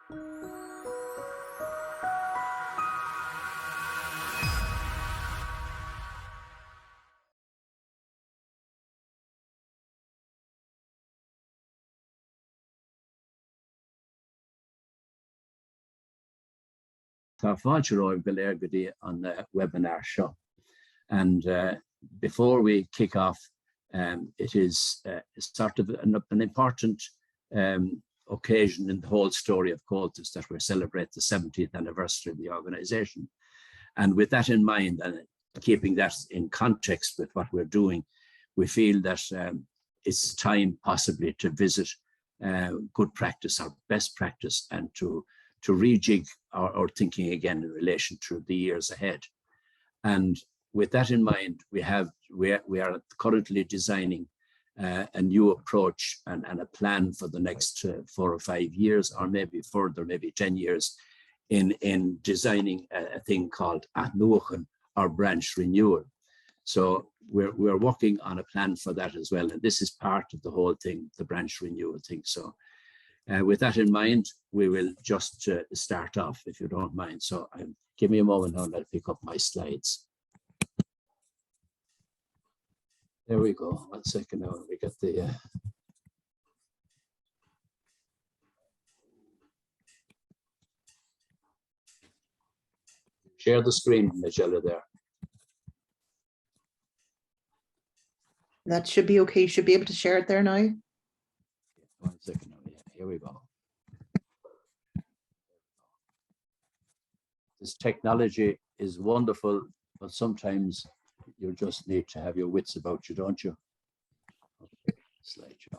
Tá fáilte go léir go dtí on the webinar show. And before we kick off, it is sort of an important occasion in the whole story of Comhaltas that we celebrate the 70th anniversary of the organisation. And with that in mind, and keeping that in context with what we're doing, we feel that it's time possibly to visit good practice or best practice and to rejig our thinking again in relation to the years ahead. And with that in mind, we are currently designing a new approach and a plan for the next 4 or 5 years, or maybe further, maybe 10 years, in designing a thing called Iniúchóir, or branch renewal. So we're working on a plan for that as well, and this is part of the whole thing, the branch renewal thing. So with that in mind, we will just start off, if you don't mind. So give me a moment now, I'll pick up my slides. There we go. 1 second now. We got the share the screen, Magella, there. That should be okay. You should be able to share it there now. 1 second now. Yeah, here we go. This technology is wonderful, but sometimes you just need to have your wits about you, don't you? Okay, slideshow.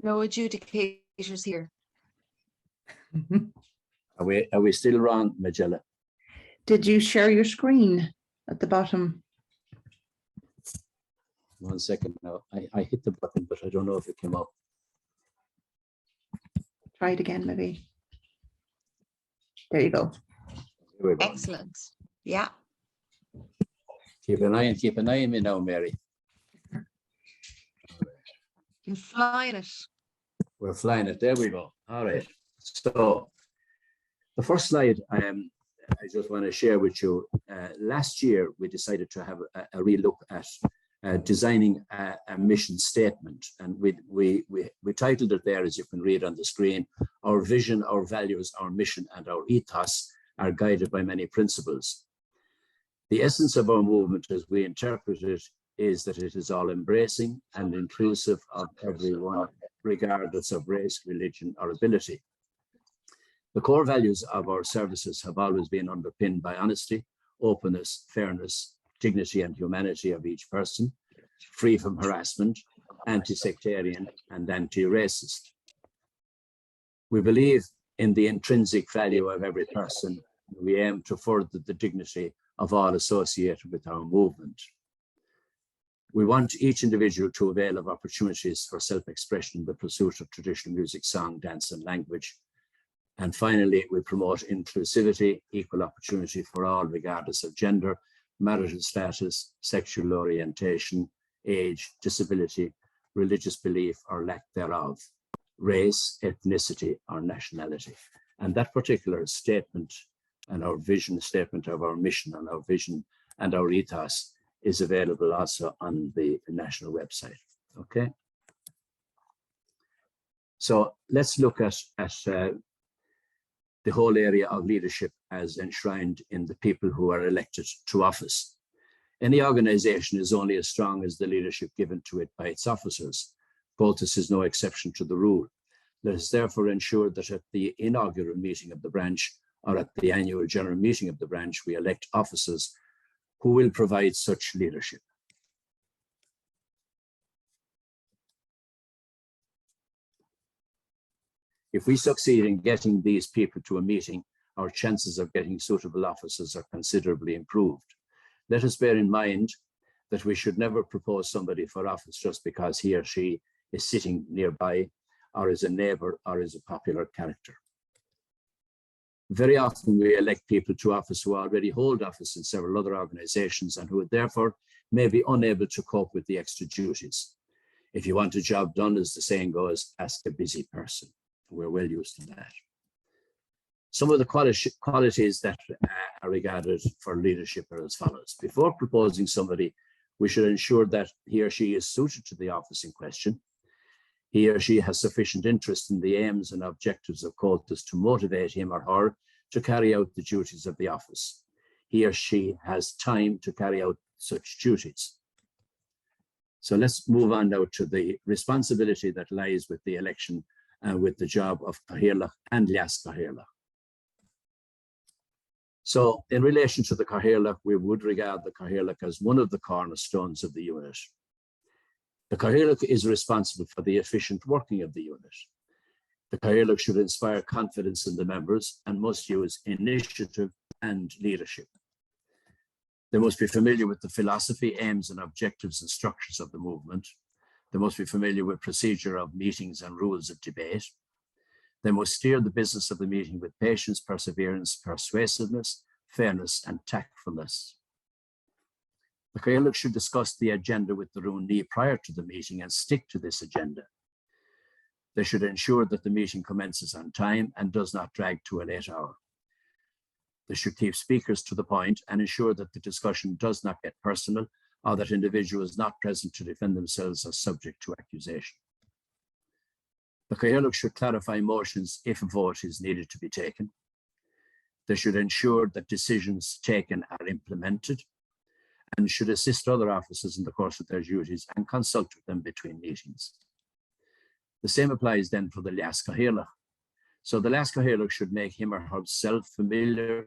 No adjudicators here. Are we still wrong, Magella? Did you share your screen at the bottom? 1 second now. I hit the button, but I don't know if it came up. Try it again, maybe. There you go. Here we go. Excellent. Yeah. Keep an eye on me now, Mary. You're flying it. We're flying it. There we go. All right. So the first slide I just want to share with you. Last year, we decided to have a relook at designing a mission statement, and we titled it there, as you can read on the screen. Our vision, our values, our mission, and our ethos are guided by many principles. The essence of our movement, as we interpret it, is that it is all embracing and inclusive of everyone, regardless of race, religion, or ability. The core values of our services have always been underpinned by honesty, openness, fairness, dignity and humanity of each person, free from harassment, anti-sectarian and anti-racist. We believe in the intrinsic value of every person. We aim to further the dignity of all associated with our movement. We want each individual to avail of opportunities for self-expression in the pursuit of traditional music, song, dance and language. And finally, we promote inclusivity, equal opportunity for all, regardless of gender, marital status, sexual orientation, age, disability, religious belief or lack thereof, race, ethnicity or nationality. And that particular statement and our vision statement of our mission and our vision and our ethos is available also on the national website. Okay. So let's look at the whole area of leadership as enshrined in the people who are elected to office. Any organization is only as strong as the leadership given to it by its officers. Comhaltas is no exception to the rule. Let us therefore ensure that at the inaugural meeting of the branch or at the annual general meeting of the branch, we elect officers who will provide such leadership. If we succeed in getting these people to a meeting, our chances of getting suitable officers are considerably improved. Let us bear in mind that we should never propose somebody for office just because he or she is sitting nearby, or is a neighbour, or is a popular character. Very often we elect people to office who already hold office in several other organisations and who therefore may be unable to cope with the extra duties. If you want a job done, as the saying goes, ask a busy person. We're well used to that. Some of the qualities that are regarded for leadership are as follows. Before proposing somebody, we should ensure that he or she is suited to the office in question. He or she has sufficient interest in the aims and objectives of Comhaltas to motivate him or her to carry out the duties of the office. He or she has time to carry out such duties. So let's move on now to the responsibility that lies with the election and with the job of Cathaoirleach and Leaschathaoirleach. So in relation to the Cathaoirleach, we would regard the Cathaoirleach as one of the cornerstones of the unit. The Cathaoirleach is responsible for the efficient working of the unit. The Cathaoirleach should inspire confidence in the members and must use initiative and leadership. They must be familiar with the philosophy, aims and objectives and structures of the movement. They must be familiar with procedure of meetings and rules of debate. They must steer the business of the meeting with patience, perseverance, persuasiveness, fairness and tactfulness. The Cathaoirleach should discuss the agenda with the Rúnaí prior to the meeting and stick to this agenda. They should ensure that the meeting commences on time and does not drag to a late hour. They should keep speakers to the point and ensure that the discussion does not get personal or that individuals not present to defend themselves are subject to accusation. The Cathaoirleach should clarify motions if a vote is needed to be taken. They should ensure that decisions taken are implemented and should assist other officers in the course of their duties and consult with them between meetings. The same applies then for the Leaschathaoirleach. So the Leaschathaoirleach should make him or herself familiar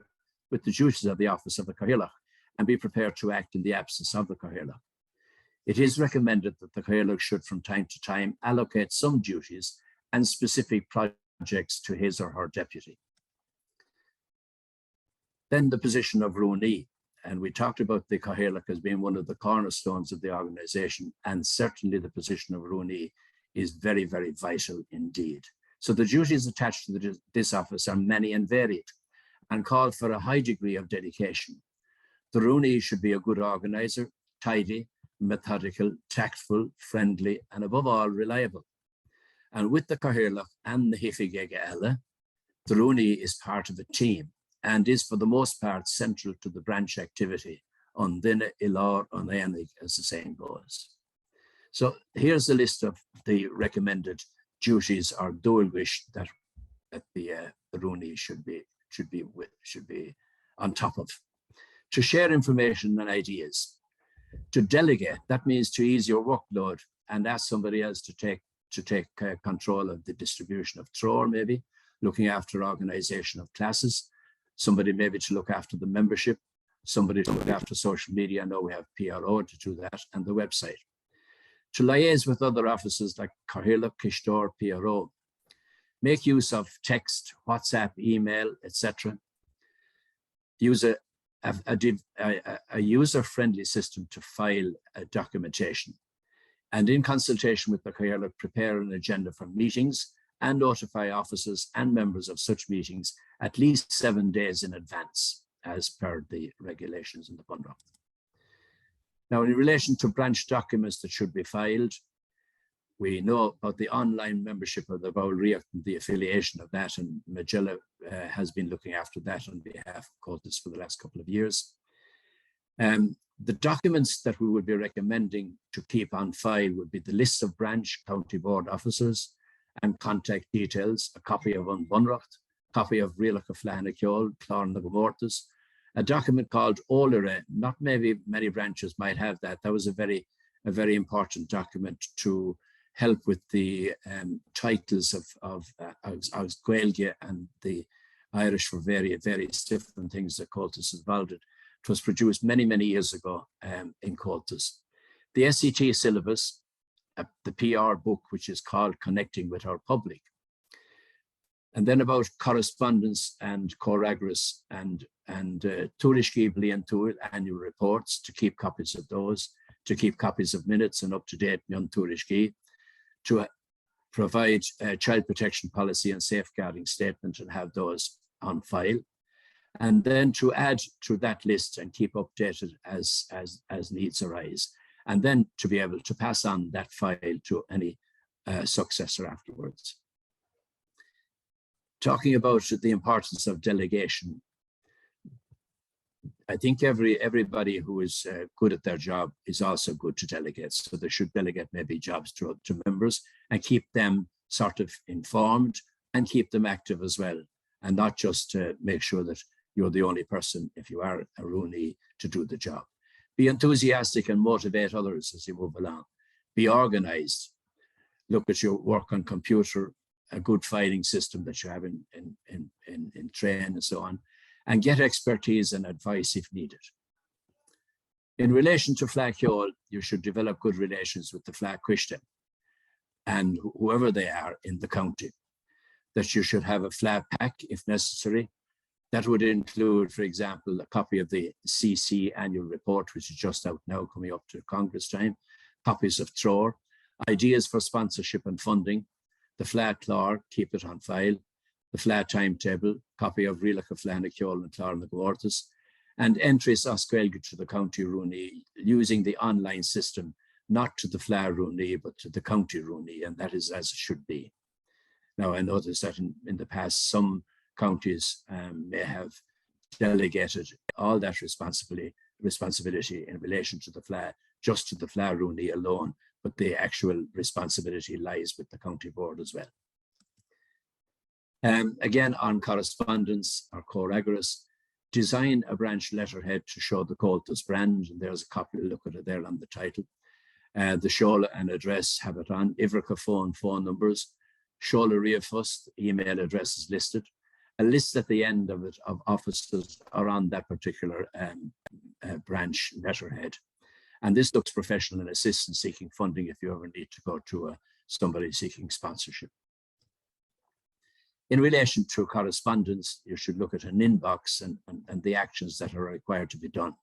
with the duties of the office of the Cathaoirleach and be prepared to act in the absence of the Cathaoirleach. It is recommended that the Cathaoirleach should from time to time allocate some duties and specific projects to his or her deputy. Then the position of Rúnaí, and we talked about the Cathaoirleach as being one of the cornerstones of the organisation, and certainly the position of Rúnaí is very, very vital indeed. So the duties attached to this office are many and varied and call for a high degree of dedication. The Rúnaí should be a good organiser, tidy, methodical, tactful, friendly, and above all, reliable. And with the Cathaoirleach and the Hifigega Ella, the Rúnaí is part of a team and is for the most part central to the branch activity on Dinna Ilar on Enig, as the saying goes. So here's a list of the recommended duties or dúilgais that the Rúnaí should be on top of. To share information and ideas. To delegate, that means to ease your workload and ask somebody else to take control of the distribution of Treoraí, maybe looking after organisation of classes, somebody maybe to look after the membership, somebody to look after social media. I know we have PRO to do that, and the website. To liaise with other offices like Cathaoirleach, Cisteoir, PRO. Make use of text, WhatsApp, email, etc. Use a user-friendly system to file documentation. And in consultation with the Cathaoirleach, prepare an agenda for meetings and notify officers and members of such meetings at least 7 days in advance, as per the regulations in the Bunra. Now, in relation to branch documents that should be filed, we know about the online membership of the Cothromaíocht and the affiliation of that, and Magella has been looking after that on behalf of Comhaltas for the last couple of years. The documents that we would be recommending to keep on file would be the list of branch county board officers and contact details, a copy of an Bunracht, copy of Rialach of Flehanachol, Clárn na Gomórtas, a document called Ólire. Not maybe many branches might have that. That was a very important document to help with the titles of Gaeilge and the Irish for various different things that Comhaltas involved in. It was produced many years ago in Comhaltas. The SET syllabus, the PR book, which is called Connecting with Our Public. And then about correspondence and coragris and Tuaiscí Bliain Tuail annual reports, to keep copies of those, to keep copies of minutes and up-to-date Mion Tuaiscí, to provide a child protection policy and safeguarding statement and have those on file. And then to add to that list and keep updated as needs arise. and then to be able to pass on that file to any successor afterwards. Talking about the importance of delegation, I think everybody who is good at their job is also good to delegate. So they should delegate maybe jobs to members and keep them sort of informed and keep them active as well. And not just to make sure that you're the only person, if you are a Rúnaí, to do the job. Be enthusiastic and motivate others as you move along. Be organized. Look at your work on computer, a good filing system that you have in train and so on, and get expertise and advice if needed. In relation to Fleadh Cheoil, you should develop good relations with the Fleadh Cuiste and whoever they are in the county. That you should have a Fleadh pack if necessary. That would include, for example, a copy of the CC annual report, which is just out now, coming up to Congress time, copies of Treoraí, ideas for sponsorship and funding, the Fleadh Clár, keep it on file, the Fleadh timetable, copy of Leaschathaoirleach and Clár na Comhaltas, and entries as Gaeilge to the county Rúnaí using the online system, not to the Fleadh Rúnaí, but to the county Rúnaí, and that is as it should be. Now, I noticed that in the past, some counties may have delegated all that responsibility in relation to the Fleadh, just to the Fleadh Rúnaí alone, but the actual responsibility lies with the county board as well. Again, on correspondence or cór-eagras, design a branch letterhead to show the Comhaltas brand, and there's a copy, look at it there on the title. The Seola and address, have it on, Ivrica phone numbers, Seola Riafust, email addresses listed, a list at the end of it of offices are on that particular branch letterhead. And this looks professional and assistant seeking funding if you ever need to go to somebody seeking sponsorship. In relation to correspondence, you should look at an inbox and the actions that are required to be done.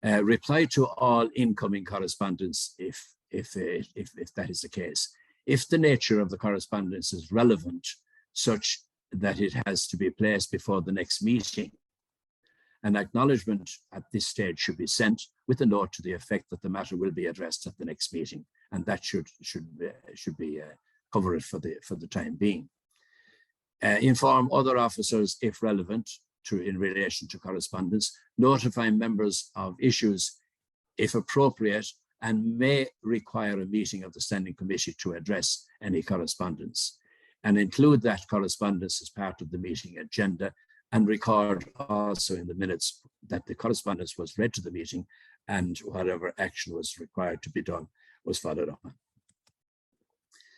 Reply to all incoming correspondence if that is the case. If the nature of the correspondence is relevant, such that it has to be placed before the next meeting, an acknowledgement at this stage should be sent with a note to the effect that the matter will be addressed at the next meeting, and that should be cover it for the time being. Inform other officers if relevant in relation to correspondence. Notify members of issues if appropriate, and may require a meeting of the Standing Committee to address any correspondence, and include that correspondence as part of the meeting agenda, and record also in the minutes that the correspondence was read to the meeting and whatever action was required to be done was followed up on.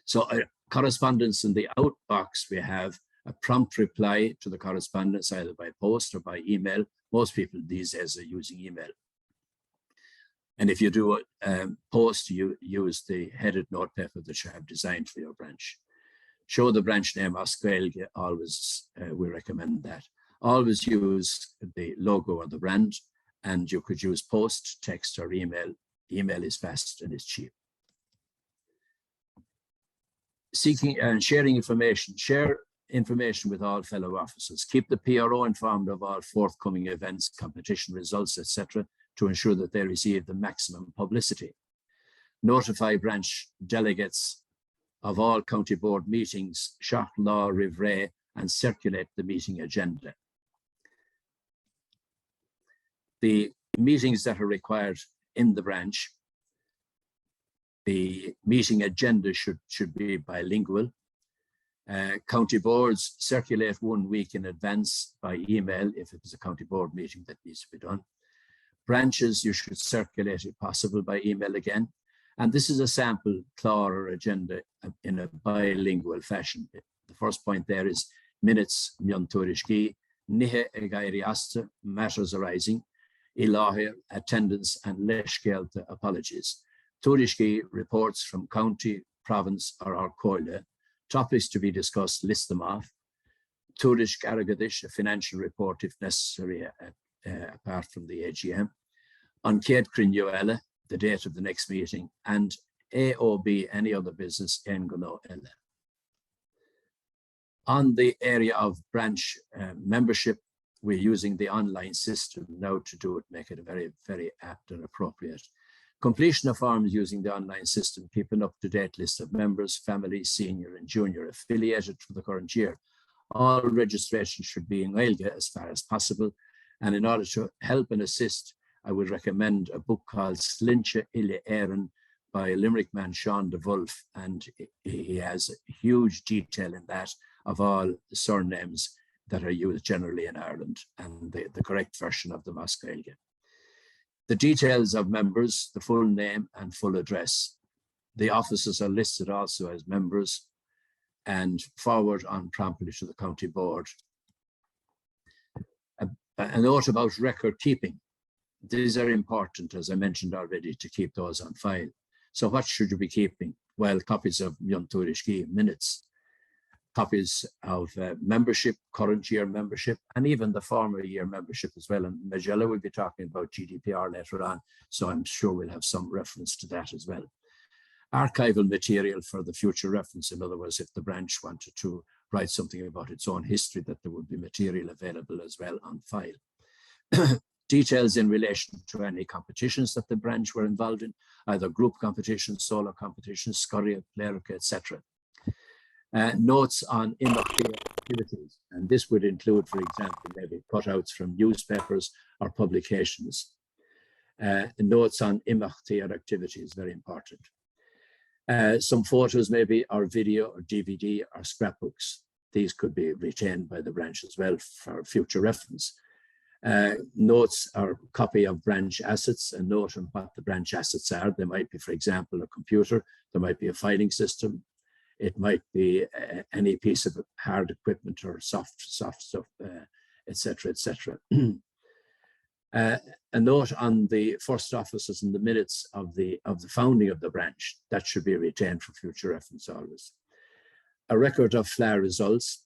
So correspondence in the outbox, we have a prompt reply to the correspondence either by post or by email. Most people these days are using email. And if you do a post, you use the headed notepaper that you have designed for your branch. Show the branch name as Gaeilge, always we recommend that. Always use the logo or the brand, and you could use post, text, or email. Email is fast and it's cheap. Seeking and sharing information. Share information with all fellow officers. Keep the PRO informed of all forthcoming events, competition results, etc., to ensure that they receive the maximum publicity. Notify branch delegates of all county board meetings, Seach Law Rivray, and circulate the meeting agenda. The meetings that are required in the branch, the meeting agenda should be bilingual. County boards circulate 1 week in advance by email if it is a county board meeting that needs to be done. Branches, you should circulate if possible by email again. And this is a sample clár or agenda in a bilingual fashion. The first point there is minutes, mion tuairishki, nihe egairiasta, matters arising, ilahir, attendance, and leishgealta, apologies. Tuairishki, reports from county, province, or our coile. Topics to be discussed, list them off. Tuairish Garagadish, a financial report if necessary, apart from the AGM. On Céad Crinneoile, the date of the next meeting, and AOB, any other business, Engano Ella. On the area of branch membership, we're using the online system now to do it, make it very, very apt and appropriate. Completion of forms using the online system, keep an up-to-date list of members, families, senior and junior affiliated for the current year. All registration should be in Gaeilge as far as possible. And in order to help and assist, I would recommend a book called Cisteoir Éireann by Limerick man Sean de Wolf, and he has huge detail in that of all the surnames that are used generally in Ireland and the correct version of the Mas Gaeilge. The details of members, the full name and full address. The officers are listed also as members and forward on promptly to the county board. A note about record keeping. These are important, as I mentioned already, to keep those on file. So what should you be keeping? Well, copies of Iniúchóir minutes, copies of membership, current year membership, and even the former year membership as well. And Magella will be talking about GDPR later on, so I'm sure we'll have some reference to that as well. Archival material for the future reference. In other words, if the branch wanted to write something about its own history, that there would be material available as well on file. Details in relation to any competitions that the branch were involved in, either group competitions, solo competitions, Cisteoir, Treoraí, etc. Notes on immaterial activities, and this would include, for example, maybe cutouts from newspapers or publications. Notes on immaterial activities, very important. Some photos maybe, or video or DVD or scrapbooks. These could be retained by the branch as well for future reference. Notes or copy of branch assets, a note on what the branch assets are. There might be, for example, a computer, there might be a filing system, it might be any piece of hard equipment or soft stuff, etc., etc. A note on the first officers in the minutes of the founding of the branch, that should be retained for future reference always. A record of FLA results,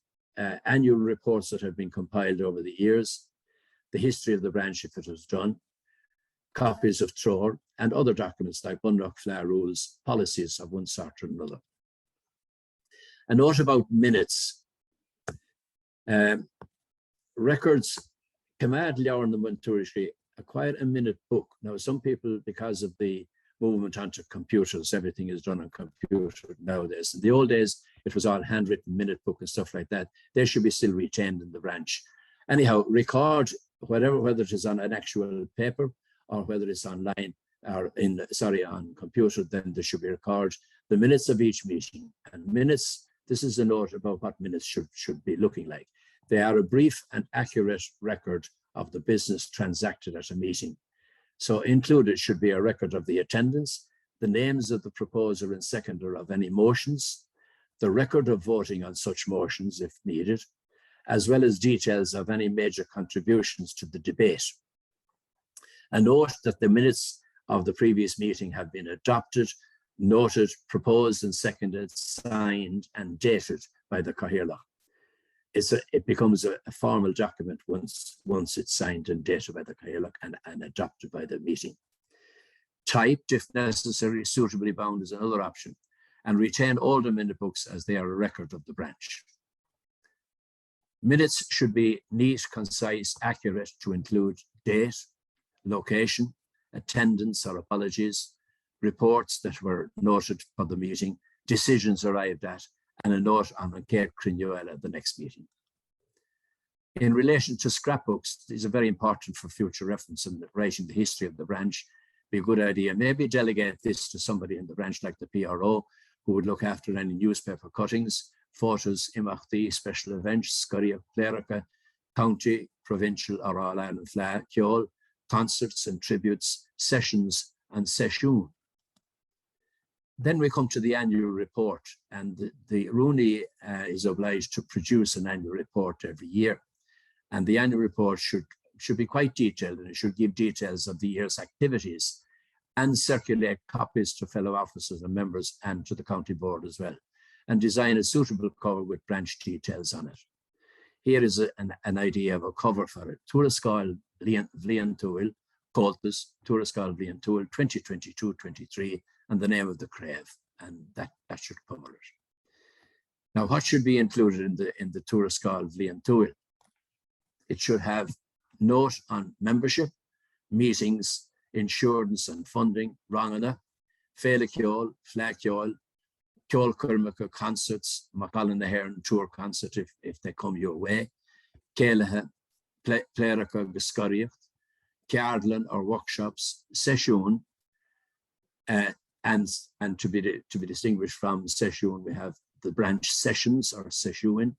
annual reports that have been compiled over the years, the history of the branch if it was done, copies of Treoraí, and other documents like Bunrock FLA rules, policies of one sort or another. A note about minutes. Records, Comhaltas Ceoltóirí acquired a minute book. Now, some people, because of the movement onto computers, everything is done on computer nowadays. In the old days, it was all handwritten minute book and stuff like that. They should be still retained in the branch. Anyhow, record whether it is on an actual paper or whether it's online or on computer, then there should be recorded the minutes of each meeting. And minutes, this is a note about what minutes should be looking like. They are a brief and accurate record of the business transacted at a meeting. So included should be a record of the attendance, the names of the proposer and seconder of any motions, the record of voting on such motions if needed, as well as details of any major contributions to the debate. A note that the minutes of the previous meeting have been adopted, noted, proposed and seconded, signed and dated by the Cathaoirleach. It becomes a formal document once it's signed and dated by the Cathaoirleach and adopted by the meeting. Typed, if necessary, suitably bound is another option, and retain all the minute books as they are a record of the branch. Minutes should be neat, concise, accurate to include date, location, attendance or apologies, reports that were noted for the meeting, decisions arrived at, and a note on Gate Crinuel at the next meeting. In relation to scrapbooks, these are very important for future reference in writing the history of the branch. Be a good idea. Maybe delegate this to somebody in the branch like the PRO, who would look after any newspaper cuttings, photos, imachtí, special events, Cisteoir, Treoraí, county, provincial or all Ireland flag, ceol, concerts and tributes, sessions and session. Then we come to the annual report, and the Rúnaí is obliged to produce an annual report every year. And the annual report should be quite detailed, and it should give details of the year's activities and circulate copies to fellow officers and members and to the county board as well, and design a suitable cover with branch details on it. Here is an idea of a cover for it. Tuarascáil Bhliain Comhaltas Ceoltóirí Éireann 2022-23, and the name of the crave, and that should cover it. Now, what should be included in the Tuarascáil Bhliain? It should have note on membership, meetings, insurance and funding, Rangana, Féile Ceol, Fleadh Ceol, Ceol Curmacha concerts, Macallan the Heron tour concert if they come your way, Céilethe, Pléireacha Guscoriacht, Ceardlan or workshops, Sesiún, and to be distinguished from Sesiún, we have the branch sessions or Sesiún,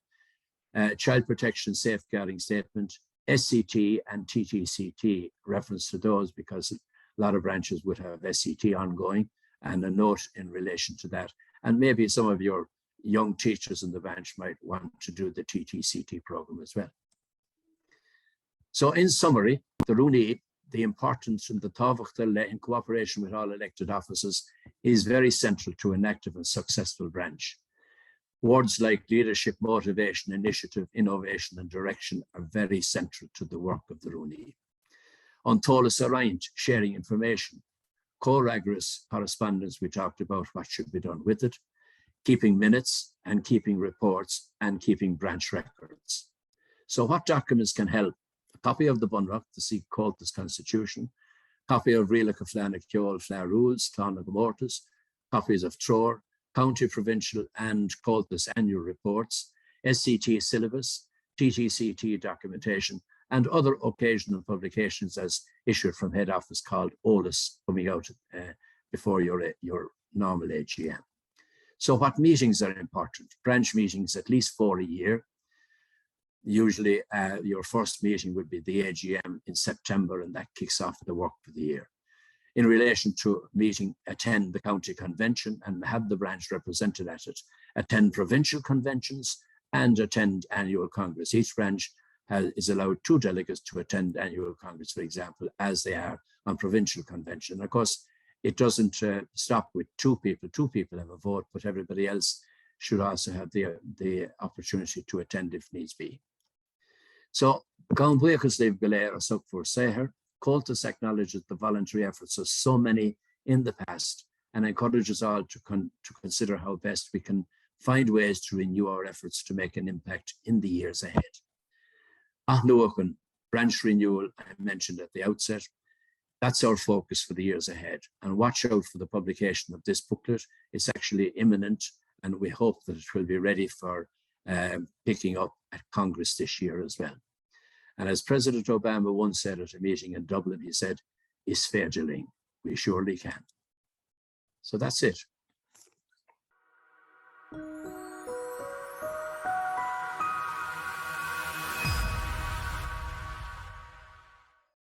child protection safeguarding statement, SCT and TTCT, reference to those because a lot of branches would have SCT ongoing, and a note in relation to that. And maybe some of your young teachers in the branch might want to do the TTCT program as well. So in summary, the Rúnaí, the importance in the Tábhachtha in cooperation with all elected officers is very central to an active and successful branch. Words like leadership, motivation, initiative, innovation, and direction are very central to the work of the Rúnaí. On Tolas Around, sharing information, co-rigorous correspondence, we talked about what should be done with it, keeping minutes and keeping reports and keeping branch records. So what documents can help? A copy of the Bunrock, the Comhaltas Constitution, copy of Rialacha Fleanach Ceol Fleadh Rules, Clonach Comhaltas, copies of Treoraí, county, provincial and Comhaltas annual reports, SCT syllabus, TTCT documentation, and other occasional publications as issued from head office called OLAS coming out before your normal AGM. So what meetings are important? Branch meetings, at least 4 a year. Usually your first meeting would be the AGM in September, and that kicks off the work for the year. In relation to meeting, attend the county convention and have the branch represented at it, attend provincial conventions and attend annual congress. Each branch is allowed 2 delegates to attend annual congress, for example, as they are on provincial convention. And of course, it doesn't stop with 2 people. 2 people have a vote, but everybody else should also have the opportunity to attend if needs be. So, Gan Buíochas Libh Galéir or Suk for Seher, Comhaltas acknowledges the voluntary efforts of so many in the past and encourages all to consider how best we can find ways to renew our efforts to make an impact in the years ahead. Iniúchóir, branch renewal, I mentioned at the outset. That's our focus for the years ahead. And watch out for the publication of this booklet. It's actually imminent, and we hope that it will be ready for picking up at Congress this year as well. And as President Obama once said at a meeting in Dublin, he said, "Is féidir linn, we surely can." So that's it.